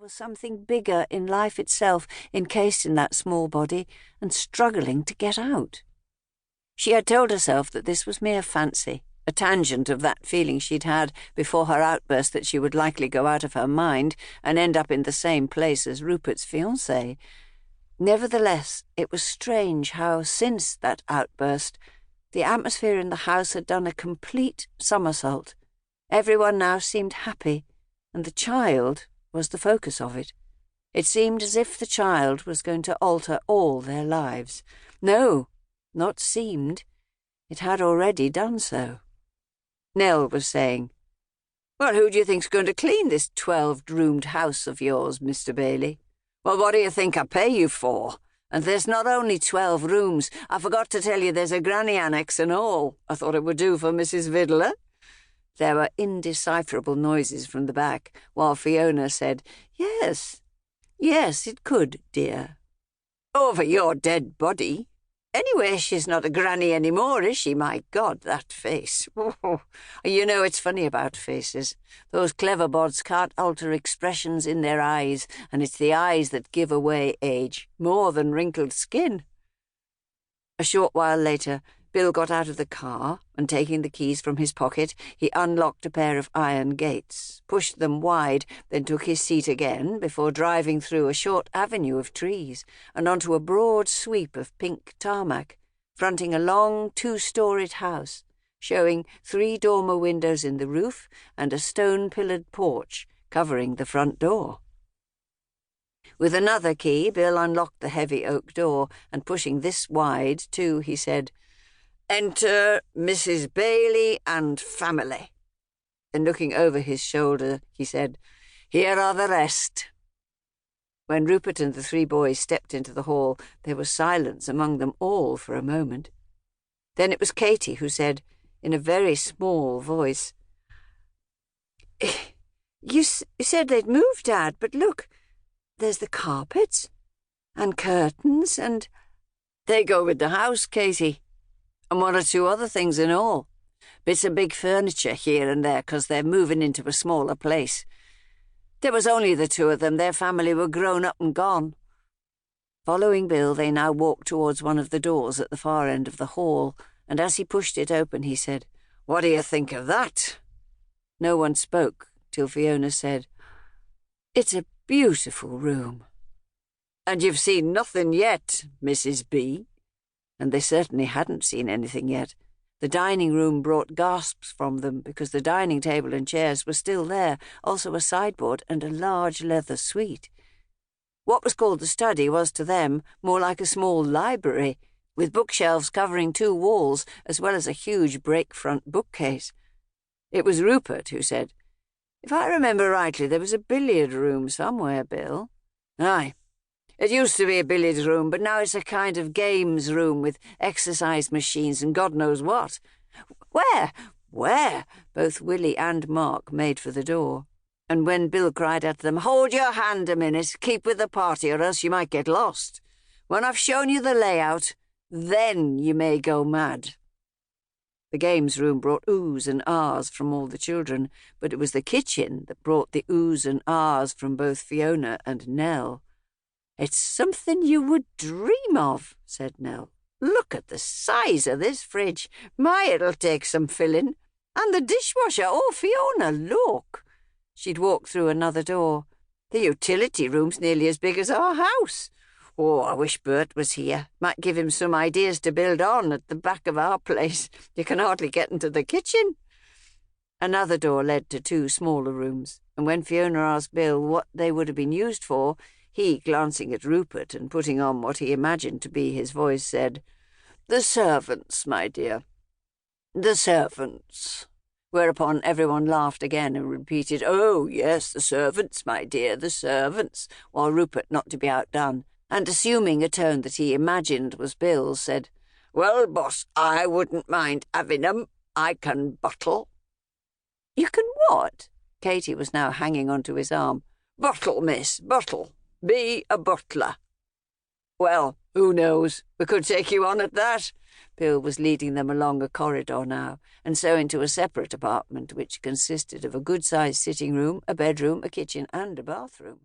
was something bigger in life itself encased in that small body and struggling to get out. She had told herself that this was mere fancy, a tangent of that feeling she'd had before her outburst that she would likely go out of her mind and end up in the same place as Rupert's fiancée. Nevertheless, it was strange how, since that outburst, the atmosphere in the house had done a complete somersault. Everyone now seemed happy, and the child was the focus of it. It seemed as if the child was going to alter all their lives. No, not seemed. It had already done so. Nell was saying, "Well, who do you think's going to clean this 12-roomed house of yours, Mr. Bailey? Well, what do you think I pay you for? And there's not only 12 rooms. I forgot to tell you there's a granny annex and all. I thought it would do for Mrs. Vidler." There were indecipherable noises from the back, while Fiona said, "Yes, it could, dear." "Over your dead body. Anyway, she's not a granny any more, is she? My God, that face. You know, it's funny about faces. Those clever bods can't alter expressions in their eyes, and it's the eyes that give away age, more than wrinkled skin." A short while later, Bill got out of the car, and taking the keys from his pocket, he unlocked a pair of iron gates, pushed them wide, then took his seat again before driving through a short avenue of trees and onto a broad sweep of pink tarmac, fronting a long 2-storied house, showing 3 dormer windows in the roof and a stone-pillared porch covering the front door. With another key, Bill unlocked the heavy oak door, and pushing this wide, too, he said, "Enter Mrs. Bailey and family." Then looking over his shoulder, he said, "Here are the rest." When Rupert and the 3 boys stepped into the hall, there was silence among them all for a moment. Then it was Katie who said, in a very small voice, You said they'd moved, Dad, but look, there's the carpets and curtains and—" "They go with the house, Katie. And 1 or 2 other things in all. Bits of big furniture here and there, 'cause they're moving into a smaller place. There was only the 2 of them. Their family were grown up and gone." Following Bill, they now walked towards one of the doors at the far end of the hall, and as he pushed it open, he said, "What do you think of that?" No one spoke till Fiona said, "It's a beautiful room." "And you've seen nothing yet, Mrs. B." And they certainly hadn't seen anything yet. The dining room brought gasps from them because the dining table and chairs were still there, also a sideboard and a large leather suite. What was called the study was to them more like a small library, with bookshelves covering 2 walls as well as a huge break-front bookcase. It was Rupert who said, "If I remember rightly, there was a billiard room somewhere, Bill." "Aye. It used to be a billiards room, but now it's a kind of games room with exercise machines and God knows what." Where? Both Willie and Mark made for the door. And when Bill cried at them, "Hold your hand a minute, keep with the party or else you might get lost. When I've shown you the layout, then you may go mad." The games room brought oohs and ahs from all the children, but it was the kitchen that brought the oohs and ahs from both Fiona and Nell. "It's something you would dream of," said Nell. "Look at the size of this fridge. My, it'll take some filling. And the dishwasher. Oh, Fiona, look." She'd walked through another door. "The utility room's nearly as big as our house. Oh, I wish Bert was here. Might give him some ideas to build on at the back of our place. You can hardly get into the kitchen." Another door led to 2 smaller rooms, and when Fiona asked Bill what they would have been used for, he, glancing at Rupert and putting on what he imagined to be his voice, said, "The servants, my dear. The servants." Whereupon everyone laughed again and repeated, "Oh, yes, the servants, my dear, the servants," while Rupert, not to be outdone, and assuming a tone that he imagined was Bill's, said, "Well, boss, I wouldn't mind having 'em. I can bottle." "You can what?" Katie was now hanging onto his arm. "Bottle, miss, bottle. Be a butler." "Well, who knows? We could take you on at that." Bill was leading them along a corridor now, and so into a separate apartment which consisted of a good-sized sitting room, a bedroom, a kitchen, and a bathroom.